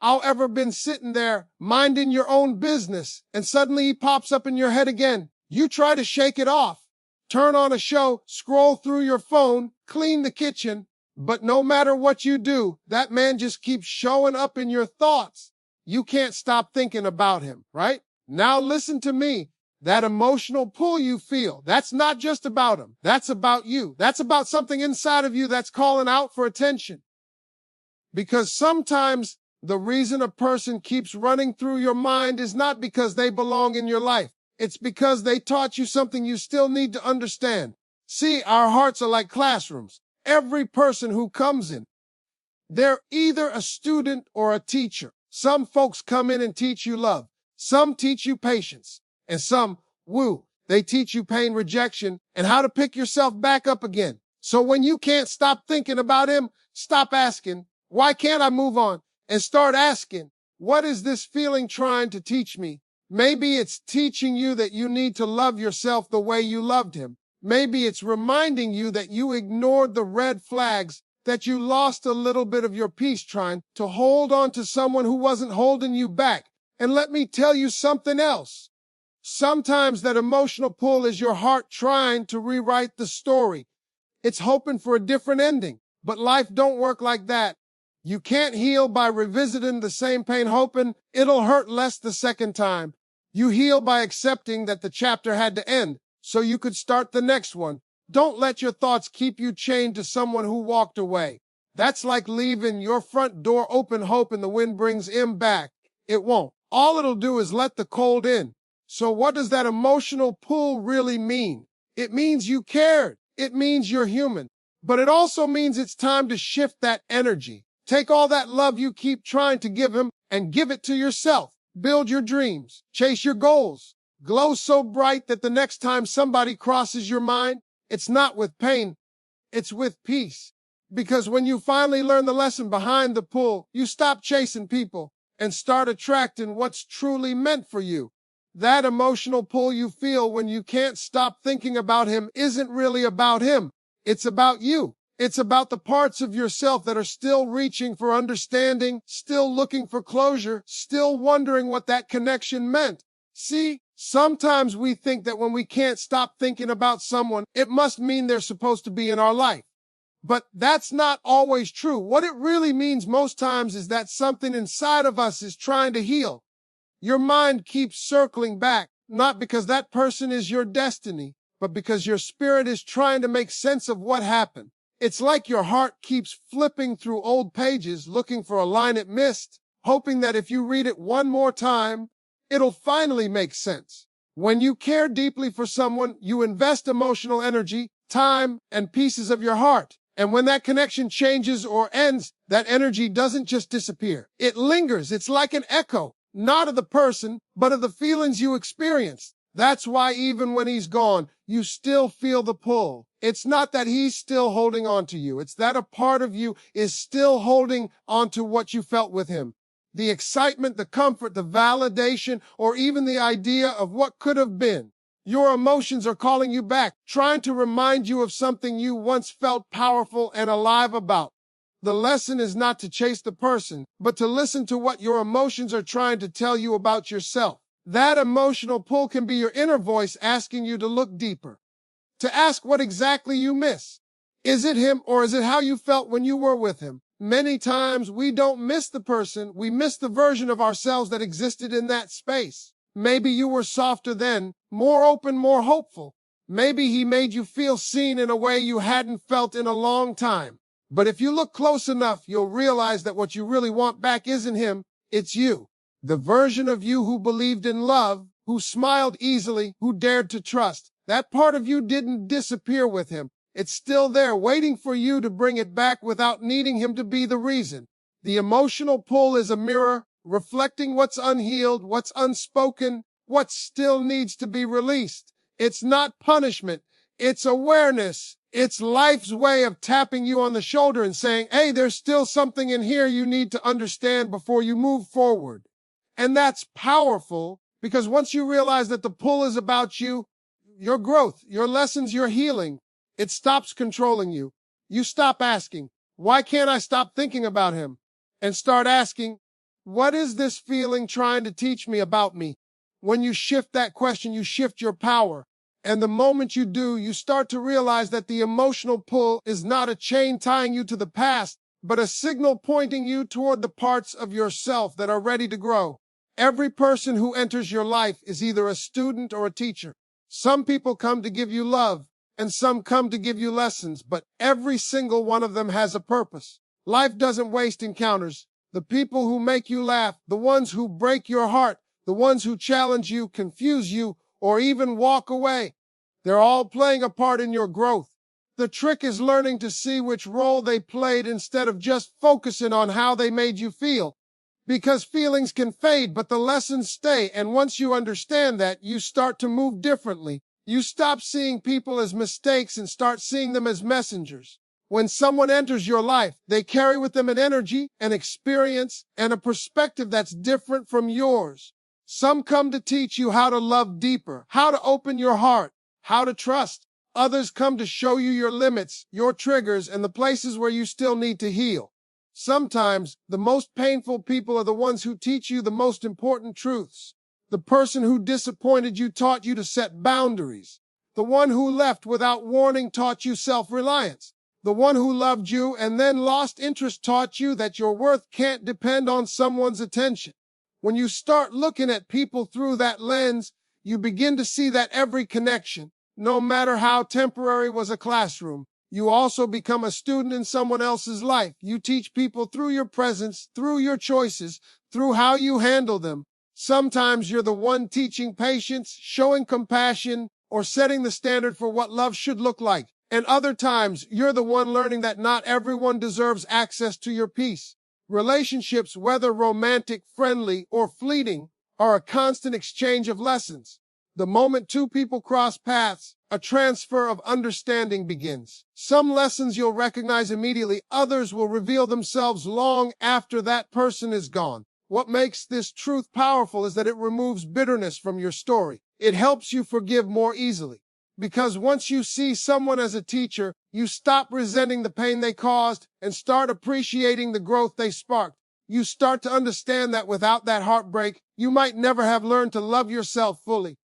However, been sitting there minding your own business and suddenly he pops up in your head again. You try to shake it off, turn on a show, scroll through your phone, clean the kitchen, but no matter what you do, that man just keeps showing up in your thoughts. You can't stop thinking about him, right? Now listen to me. That emotional pull you feel, that's not just about him. That's about you. That's about something inside of you that's calling out for attention. Because sometimes the reason a person keeps running through your mind is not because they belong in your life. It's because they taught you something you still need to understand. See, our hearts are like classrooms. Every person who comes in, they're either a student or a teacher. Some folks come in and teach you love. Some teach you patience. And some, they teach you pain, rejection, and how to pick yourself back up again. So when you can't stop thinking about him, stop asking, why can't I move on? And start asking, what is this feeling trying to teach me? Maybe it's teaching you that you need to love yourself the way you loved him. Maybe it's reminding you that you ignored the red flags, that you lost a little bit of your peace trying to hold on to someone who wasn't holding you back. And let me tell you something else. Sometimes that emotional pull is your heart trying to rewrite the story. It's hoping for a different ending, but life don't work like that. You can't heal by revisiting the same pain, hoping it'll hurt less the second time. You heal by accepting that the chapter had to end so you could start the next one. Don't let your thoughts keep you chained to someone who walked away. That's like leaving your front door open hoping the wind brings him back. It won't. All it'll do is let the cold in. So what does that emotional pull really mean? It means you cared. It means you're human. But it also means it's time to shift that energy. Take all that love you keep trying to give him and give it to yourself. Build your dreams. Chase your goals. Glow so bright that the next time somebody crosses your mind, it's not with pain, it's with peace. Because when you finally learn the lesson behind the pull, you stop chasing people and start attracting what's truly meant for you. That emotional pull you feel when you can't stop thinking about him isn't really about him. It's about you. It's about the parts of yourself that are still reaching for understanding, still looking for closure, still wondering what that connection meant. See, sometimes we think that when we can't stop thinking about someone, it must mean they're supposed to be in our life. But that's not always true. What it really means most times is that something inside of us is trying to heal. Your mind keeps circling back, not because that person is your destiny, but because your spirit is trying to make sense of what happened. It's like your heart keeps flipping through old pages, looking for a line it missed, hoping that if you read it one more time, it'll finally make sense. When you care deeply for someone, you invest emotional energy, time, and pieces of your heart. And when that connection changes or ends, that energy doesn't just disappear. It lingers. It's like an echo, not of the person, but of the feelings you experienced. That's why even when he's gone, you still feel the pull. It's not that he's still holding on to you. It's that a part of you is still holding on to what you felt with him. The excitement, the comfort, the validation, or even the idea of what could have been. Your emotions are calling you back, trying to remind you of something you once felt powerful and alive about. The lesson is not to chase the person, but to listen to what your emotions are trying to tell you about yourself. That emotional pull can be your inner voice asking you to look deeper, to ask what exactly you miss. Is it him or is it how you felt when you were with him? Many times we don't miss the person, we miss the version of ourselves that existed in that space. Maybe you were softer then, more open, more hopeful. Maybe he made you feel seen in a way you hadn't felt in a long time. But if you look close enough, you'll realize that what you really want back isn't him, it's you. The version of you who believed in love, who smiled easily, who dared to trust. That part of you didn't disappear with him. It's still there, waiting for you to bring it back without needing him to be the reason. The emotional pull is a mirror, reflecting what's unhealed, what's unspoken, what still needs to be released. It's not punishment. It's awareness. It's life's way of tapping you on the shoulder and saying, hey, there's still something in here you need to understand before you move forward. And that's powerful because once you realize that the pull is about you, your growth, your lessons, your healing, it stops controlling you. You stop asking, why can't I stop thinking about him? And start asking, What is this feeling trying to teach me about me? When you shift that question, you shift your power. And the moment you do, you start to realize that the emotional pull is not a chain tying you to the past, but a signal pointing you toward the parts of yourself that are ready to grow. Every person who enters your life is either a student or a teacher. Some people come to give you love, and some come to give you lessons, but every single one of them has a purpose. Life doesn't waste encounters. The people who make you laugh, the ones who break your heart, the ones who challenge you, confuse you, or even walk away, they're all playing a part in your growth. The trick is learning to see which role they played instead of just focusing on how they made you feel. Because feelings can fade, but the lessons stay. And once you understand that, you start to move differently. You stop seeing people as mistakes and start seeing them as messengers. When someone enters your life, they carry with them an energy, an experience, and a perspective that's different from yours. Some come to teach you how to love deeper, how to open your heart, how to trust. Others come to show you your limits, your triggers, and the places where you still need to heal. Sometimes, the most painful people are the ones who teach you the most important truths. The person who disappointed you taught you to set boundaries. The one who left without warning taught you self-reliance. The one who loved you and then lost interest taught you that your worth can't depend on someone's attention. When you start looking at people through that lens, you begin to see that every connection, no matter how temporary, was a classroom. You also become a student in someone else's life. You teach people through your presence, through your choices, through how you handle them. Sometimes you're the one teaching patience, showing compassion, or setting the standard for what love should look like. And other times, you're the one learning that not everyone deserves access to your peace. Relationships, whether romantic, friendly, or fleeting, are a constant exchange of lessons. The moment two people cross paths, a transfer of understanding begins. Some lessons you'll recognize immediately, others will reveal themselves long after that person is gone. What makes this truth powerful is that it removes bitterness from your story. It helps you forgive more easily. Because once you see someone as a teacher, you stop resenting the pain they caused and start appreciating the growth they sparked. You start to understand that without that heartbreak, you might never have learned to love yourself fully.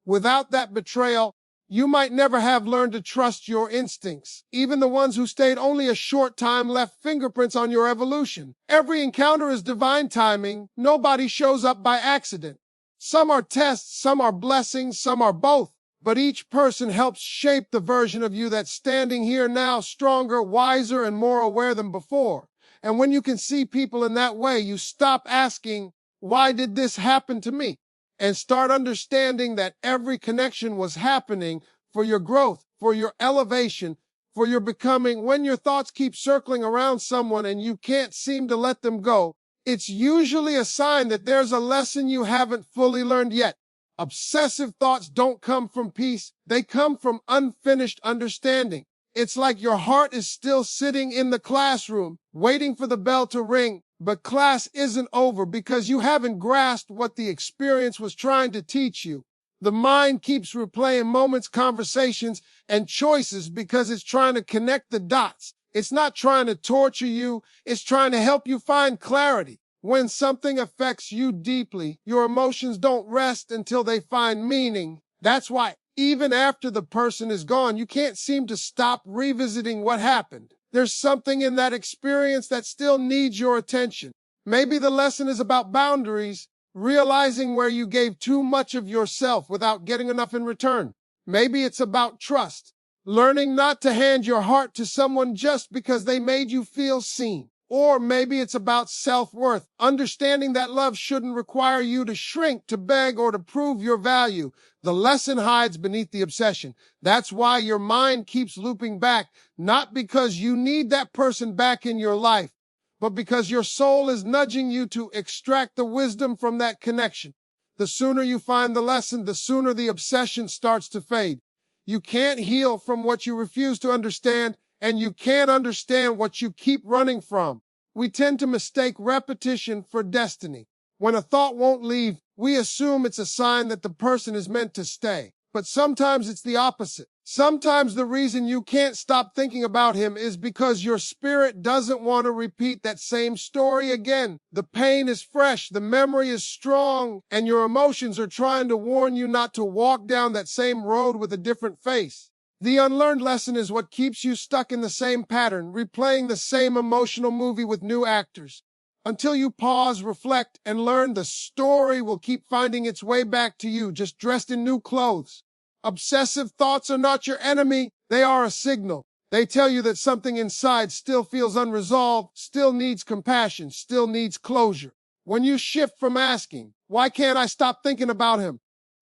Without that betrayal, you might never have learned to trust your instincts. Even the ones who stayed only a short time left fingerprints on your evolution. Every encounter is divine timing. Nobody shows up by accident. Some are tests, some are blessings, some are both. But each person helps shape the version of you that's standing here now, stronger, wiser, and more aware than before. And when you can see people in that way, you stop asking, why did this happen to me? And start understanding that every connection was happening for your growth, for your elevation, for your becoming. When your thoughts keep circling around someone and you can't seem to let them go, it's usually a sign that there's a lesson you haven't fully learned yet. Obsessive thoughts don't come from peace. They come from unfinished understanding. It's like your heart is still sitting in the classroom, waiting for the bell to ring, but class isn't over because you haven't grasped what the experience was trying to teach you. The mind keeps replaying moments, conversations, and choices because it's trying to connect the dots. It's not trying to torture you. It's trying to help you find clarity. When something affects you deeply, your emotions don't rest until they find meaning. That's why, even after the person is gone, you can't seem to stop revisiting what happened. There's something in that experience that still needs your attention. Maybe the lesson is about boundaries, realizing where you gave too much of yourself without getting enough in return. Maybe it's about trust, learning not to hand your heart to someone just because they made you feel seen. Or maybe it's about self-worth, understanding that love shouldn't require you to shrink, to beg, or to prove your value. The lesson hides beneath the obsession. That's why your mind keeps looping back, not because you need that person back in your life, but because your soul is nudging you to extract the wisdom from that connection. The sooner you find the lesson, the sooner the obsession starts to fade. You can't heal from what you refuse to understand, and you can't understand what you keep running from. We tend to mistake repetition for destiny. When a thought won't leave, we assume it's a sign that the person is meant to stay. But sometimes it's the opposite. Sometimes the reason you can't stop thinking about him is because your spirit doesn't want to repeat that same story again. The pain is fresh, the memory is strong, and your emotions are trying to warn you not to walk down that same road with a different face. The unlearned lesson is what keeps you stuck in the same pattern, replaying the same emotional movie with new actors. Until you pause, reflect, and learn, the story will keep finding its way back to you, just dressed in new clothes. Obsessive thoughts are not your enemy. They are a signal. They tell you that something inside still feels unresolved, still needs compassion, still needs closure. When you shift from asking, why can't I stop thinking about him,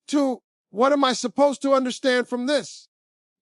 to, what am I supposed to understand from this,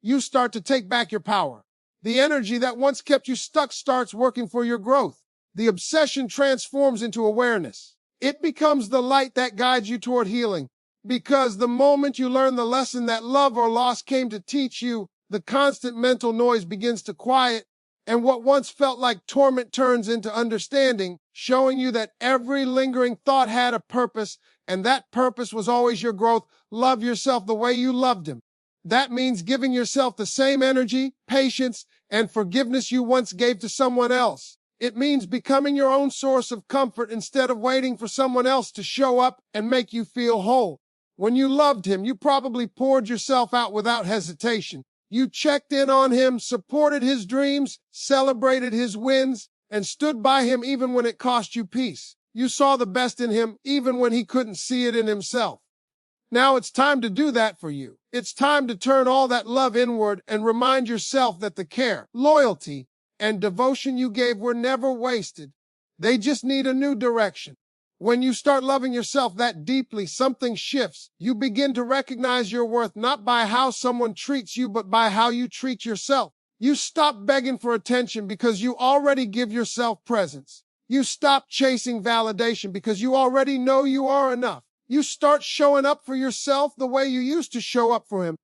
you start to take back your power. The energy that once kept you stuck starts working for your growth. The obsession transforms into awareness. It becomes the light that guides you toward healing. Because the moment you learn the lesson that love or loss came to teach you, the constant mental noise begins to quiet, and what once felt like torment turns into understanding, showing you that every lingering thought had a purpose, and that purpose was always your growth. Love yourself the way you loved him. That means giving yourself the same energy, patience, and forgiveness you once gave to someone else. It means becoming your own source of comfort instead of waiting for someone else to show up and make you feel whole. When you loved him, you probably poured yourself out without hesitation. You checked in on him, supported his dreams, celebrated his wins, and stood by him even when it cost you peace. You saw the best in him even when he couldn't see it in himself. Now it's time to do that for you. It's time to turn all that love inward and remind yourself that the care, loyalty, and devotion you gave were never wasted. They just need a new direction. When you start loving yourself that deeply, something shifts. You begin to recognize your worth not by how someone treats you, but by how you treat yourself. You stop begging for attention because you already give yourself presence. You stop chasing validation because you already know you are enough. You start showing up for yourself the way you used to show up for him.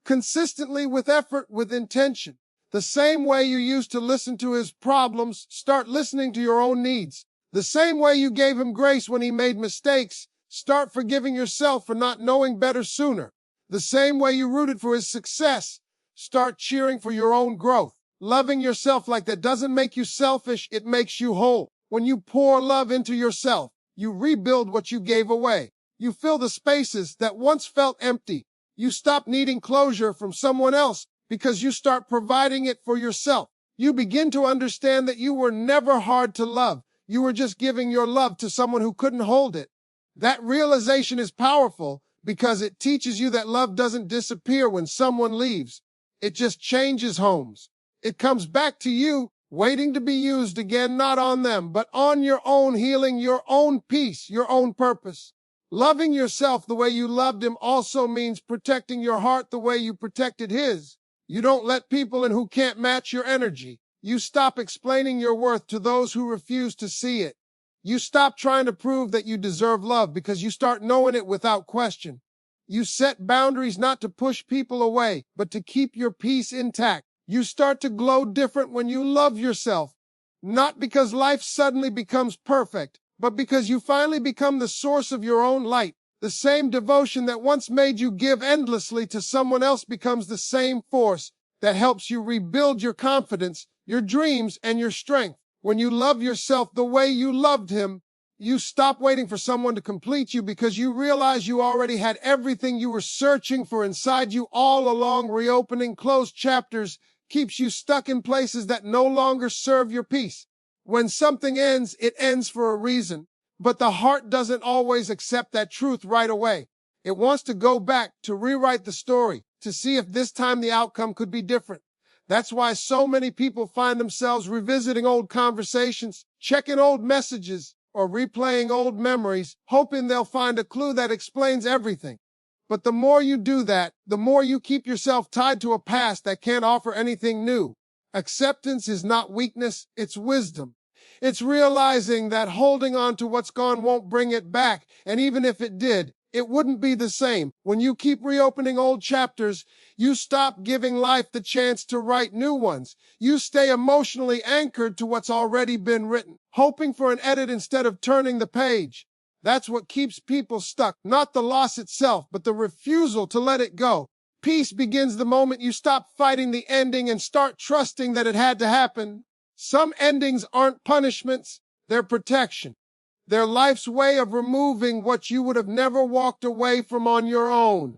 Consistently, with effort, with intention. The same way you used to listen to his problems, start listening to your own needs. The same way you gave him grace when he made mistakes, start forgiving yourself for not knowing better sooner. The same way you rooted for his success, start cheering for your own growth. Loving yourself like that doesn't make you selfish, it makes you whole. When you pour love into yourself, you rebuild what you gave away. You fill the spaces that once felt empty. You stop needing closure from someone else because you start providing it for yourself. You begin to understand that you were never hard to love. You were just giving your love to someone who couldn't hold it. That realization is powerful because it teaches you that love doesn't disappear when someone leaves. It just changes homes. It comes back to you, waiting to be used again, not on them, but on your own healing, your own peace, your own purpose. Loving yourself the way you loved him also means protecting your heart the way you protected his. You don't let people in who can't match your energy. You stop explaining your worth to those who refuse to see it. You stop trying to prove that you deserve love because you start knowing it without question. You set boundaries not to push people away, but to keep your peace intact. You start to glow different when you love yourself, not because life suddenly becomes perfect, but because you finally become the source of your own light. The same devotion that once made you give endlessly to someone else becomes the same force that helps you rebuild your confidence, your dreams, and your strength. When you love yourself the way you loved him, you stop waiting for someone to complete you because you realize you already had everything you were searching for inside you all along. Reopening closed chapters keeps you stuck in places that no longer serve your peace. When something ends, it ends for a reason. But the heart doesn't always accept that truth right away. It wants to go back, to rewrite the story, to see if this time the outcome could be different. That's why so many people find themselves revisiting old conversations, checking old messages, or replaying old memories, hoping they'll find a clue that explains everything. But the more you do that, the more you keep yourself tied to a past that can't offer anything new. Acceptance is not weakness, it's wisdom. It's realizing that holding on to what's gone won't bring it back, and even if it did, it wouldn't be the same. When you keep reopening old chapters, you stop giving life the chance to write new ones. You stay emotionally anchored to what's already been written, hoping for an edit instead of turning the page. That's what keeps people stuck, not the loss itself, but the refusal to let it go. Peace begins the moment you stop fighting the ending and start trusting that it had to happen. Some endings aren't punishments, they're protection. They're life's way of removing what you would have never walked away from on your own.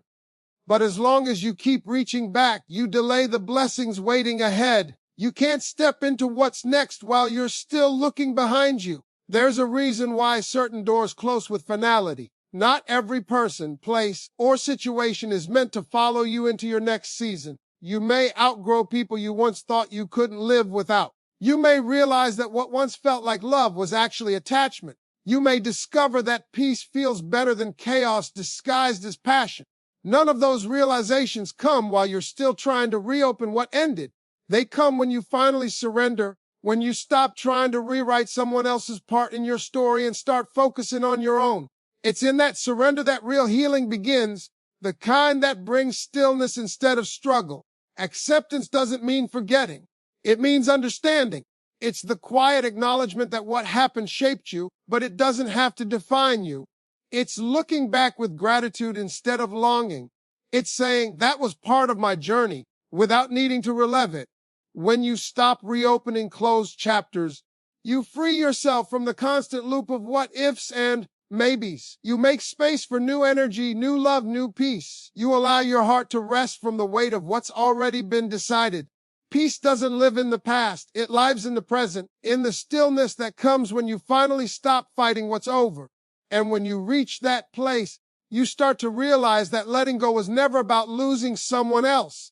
But as long as you keep reaching back, you delay the blessings waiting ahead. You can't step into what's next while you're still looking behind you. There's a reason why certain doors close with finality. Not every person, place, or situation is meant to follow you into your next season. You may outgrow people you once thought you couldn't live without. You may realize that what once felt like love was actually attachment. You may discover that peace feels better than chaos disguised as passion. None of those realizations come while you're still trying to reopen what ended. They come when you finally surrender, when you stop trying to rewrite someone else's part in your story and start focusing on your own. It's in that surrender that real healing begins, the kind that brings stillness instead of struggle. Acceptance doesn't mean forgetting. It means understanding. It's the quiet acknowledgement that what happened shaped you, but it doesn't have to define you. It's looking back with gratitude instead of longing. It's saying, that was part of my journey, without needing to relive it. When you stop reopening closed chapters, you free yourself from the constant loop of what ifs and maybes. You make space for new energy, new love, new peace. You allow your heart to rest from the weight of what's already been decided. Peace doesn't live in the past. It lives in the present, in the stillness that comes when you finally stop fighting what's over. And when you reach that place, you start to realize that letting go was never about losing someone else.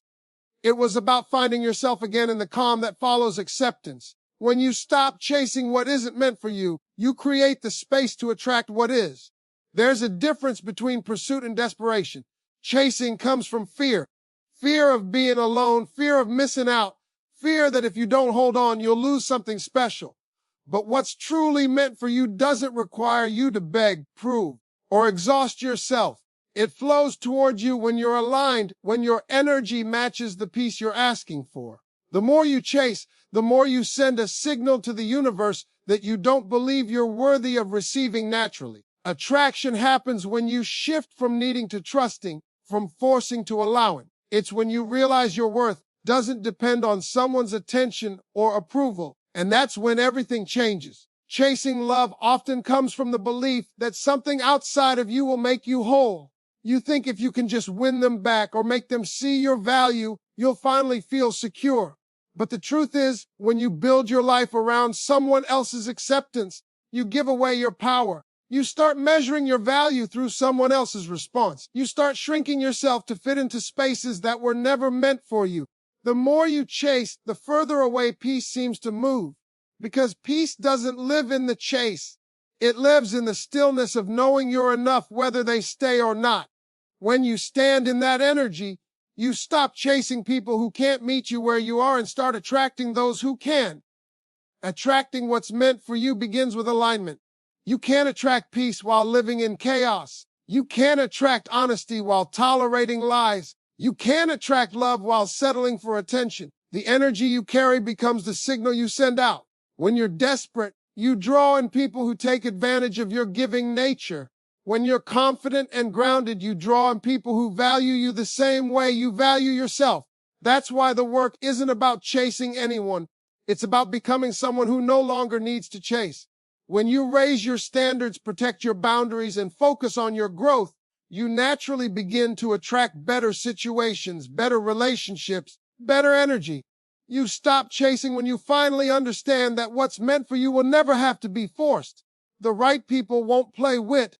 It was about finding yourself again in the calm that follows acceptance. When you stop chasing what isn't meant for you, you create the space to attract what is. There's a difference between pursuit and desperation. Chasing comes from fear. Fear of being alone, fear of missing out, fear that if you don't hold on, you'll lose something special. But what's truly meant for you doesn't require you to beg, prove, or exhaust yourself. It flows towards you when you're aligned, when your energy matches the peace you're asking for. The more you chase, the more you send a signal to the universe that you don't believe you're worthy of receiving naturally. Attraction happens when you shift from needing to trusting, from forcing to allowing. It's when you realize your worth doesn't depend on someone's attention or approval, and that's when everything changes. Chasing love often comes from the belief that something outside of you will make you whole. You think if you can just win them back or make them see your value, you'll finally feel secure. But the truth is, when you build your life around someone else's acceptance, you give away your power. You start measuring your value through someone else's response. You start shrinking yourself to fit into spaces that were never meant for you. The more you chase, the further away peace seems to move. Because peace doesn't live in the chase. It lives in the stillness of knowing you're enough whether they stay or not. When you stand in that energy, you stop chasing people who can't meet you where you are and start attracting those who can. Attracting what's meant for you begins with alignment. You can't attract peace while living in chaos. You can't attract honesty while tolerating lies. You can't attract love while settling for attention. The energy you carry becomes the signal you send out. When you're desperate, you draw in people who take advantage of your giving nature. When you're confident and grounded, you draw in people who value you the same way you value yourself. That's why the work isn't about chasing anyone. It's about becoming someone who no longer needs to chase. When you raise your standards, protect your boundaries, and focus on your growth, you naturally begin to attract better situations, better relationships, better energy. You stop chasing when you finally understand that what's meant for you will never have to be forced. The right people won't play wit.